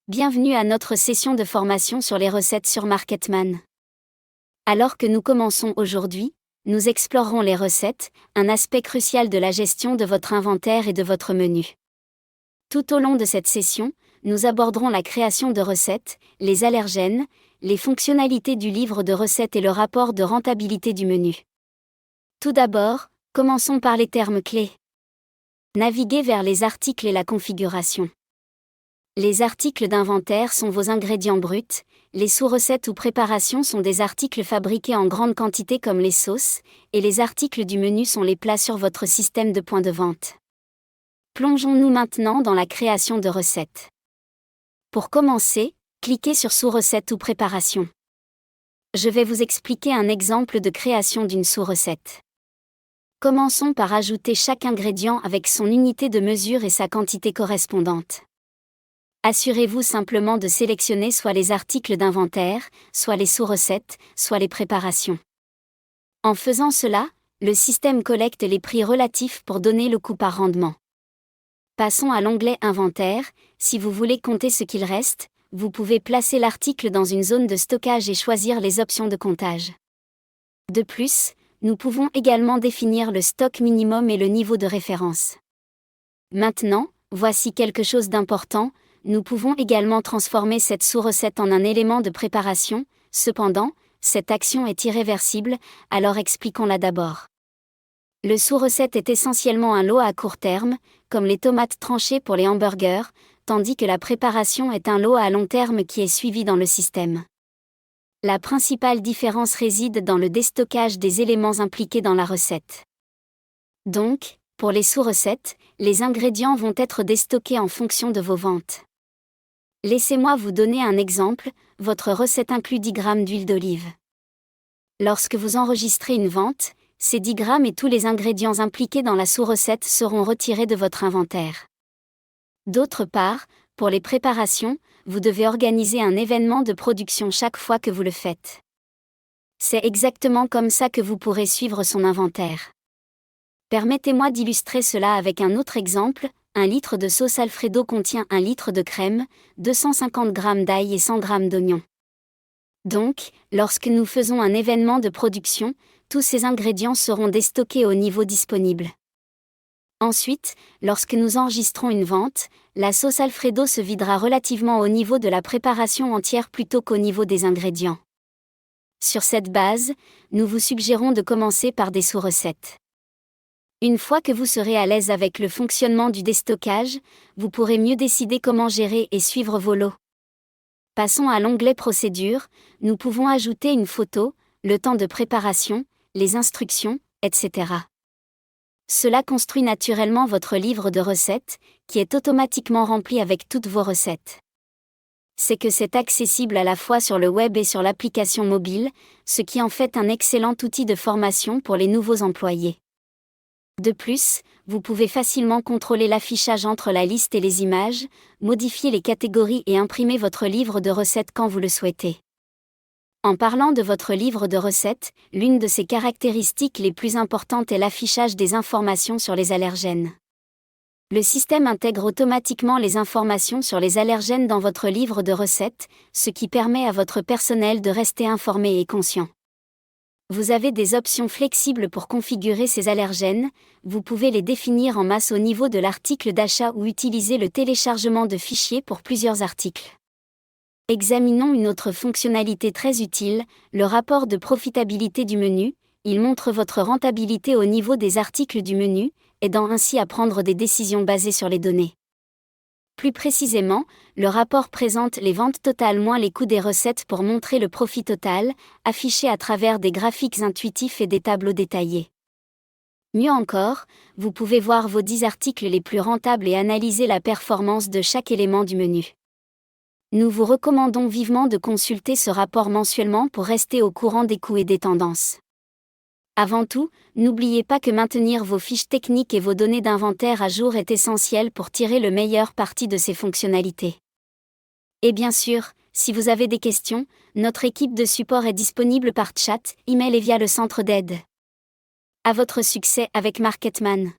Bienvenue à notre session de formation sur les recettes sur Marketman. Alors que nous commençons aujourd'hui, nous explorerons les recettes, un aspect crucial de la gestion de votre inventaire et de votre menu. Tout au long de cette session, nous aborderons la création de recettes, les allergènes, les fonctionnalités du livre de recettes et le rapport de rentabilité du menu. Tout d'abord, commençons par les termes clés. Naviguez vers les articles et la configuration. Les articles d'inventaire sont vos ingrédients bruts, les sous-recettes ou préparations sont des articles fabriqués en grande quantité comme les sauces, et les articles du menu sont les plats sur votre système de points de vente. Plongeons-nous maintenant dans la création de recettes. Pour commencer, cliquez sur sous-recette ou préparation. Je vais vous expliquer un exemple de création d'une sous-recette. Commençons par ajouter chaque ingrédient avec son unité de mesure et sa quantité correspondante. Assurez-vous simplement de sélectionner soit les articles d'inventaire, soit les sous-recettes, soit les préparations. En faisant cela, le système collecte les prix relatifs pour donner le coût par rendement. Passons à l'onglet Inventaire. Si vous voulez compter ce qu'il reste, vous pouvez placer l'article dans une zone de stockage et choisir les options de comptage. De plus, nous pouvons également définir le stock minimum et le niveau de référence. Maintenant, voici quelque chose d'important. Nous pouvons également transformer cette sous-recette en un élément de préparation, cependant, cette action est irréversible, alors expliquons-la d'abord. Le sous-recette est essentiellement un lot à court terme, comme les tomates tranchées pour les hamburgers, tandis que la préparation est un lot à long terme qui est suivi dans le système. La principale différence réside dans le déstockage des éléments impliqués dans la recette. Donc, pour les sous-recettes, les ingrédients vont être déstockés en fonction de vos ventes. Laissez-moi vous donner un exemple, votre recette inclut 10 g d'huile d'olive. Lorsque vous enregistrez une vente, ces 10 g et tous les ingrédients impliqués dans la sous-recette seront retirés de votre inventaire. D'autre part, pour les préparations, vous devez organiser un événement de production chaque fois que vous le faites. C'est exactement comme ça que vous pourrez suivre son inventaire. Permettez-moi d'illustrer cela avec un autre exemple. 1 litre de sauce Alfredo contient 1 litre de crème, 250 g d'ail et 100 g d'oignons. Donc, lorsque nous faisons un événement de production, tous ces ingrédients seront déstockés au niveau disponible. Ensuite, lorsque nous enregistrons une vente, la sauce Alfredo se videra relativement au niveau de la préparation entière plutôt qu'au niveau des ingrédients. Sur cette base, nous vous suggérons de commencer par des sous-recettes. Une fois que vous serez à l'aise avec le fonctionnement du déstockage, vous pourrez mieux décider comment gérer et suivre vos lots. Passons à l'onglet Procédures. Nous pouvons ajouter une photo, le temps de préparation, les instructions, etc. Cela construit naturellement votre livre de recettes, qui est automatiquement rempli avec toutes vos recettes. C'est accessible à la fois sur le web et sur l'application mobile, ce qui en fait un excellent outil de formation pour les nouveaux employés. De plus, vous pouvez facilement contrôler l'affichage entre la liste et les images, modifier les catégories et imprimer votre livre de recettes quand vous le souhaitez. En parlant de votre livre de recettes, l'une de ses caractéristiques les plus importantes est l'affichage des informations sur les allergènes. Le système intègre automatiquement les informations sur les allergènes dans votre livre de recettes, ce qui permet à votre personnel de rester informé et conscient. Vous avez des options flexibles pour configurer ces allergènes, vous pouvez les définir en masse au niveau de l'article d'achat ou utiliser le téléchargement de fichiers pour plusieurs articles. Examinons une autre fonctionnalité très utile, le rapport de profitabilité du menu. Il montre votre rentabilité au niveau des articles du menu, aidant ainsi à prendre des décisions basées sur les données. Plus précisément, le rapport présente les ventes totales moins les coûts des recettes pour montrer le profit total, affiché à travers des graphiques intuitifs et des tableaux détaillés. Mieux encore, vous pouvez voir vos 10 articles les plus rentables et analyser la performance de chaque élément du menu. Nous vous recommandons vivement de consulter ce rapport mensuellement pour rester au courant des coûts et des tendances. Avant tout, n'oubliez pas que maintenir vos fiches techniques et vos données d'inventaire à jour est essentiel pour tirer le meilleur parti de ces fonctionnalités. Et bien sûr, si vous avez des questions, notre équipe de support est disponible par chat, email et via le centre d'aide. À votre succès avec Marketman.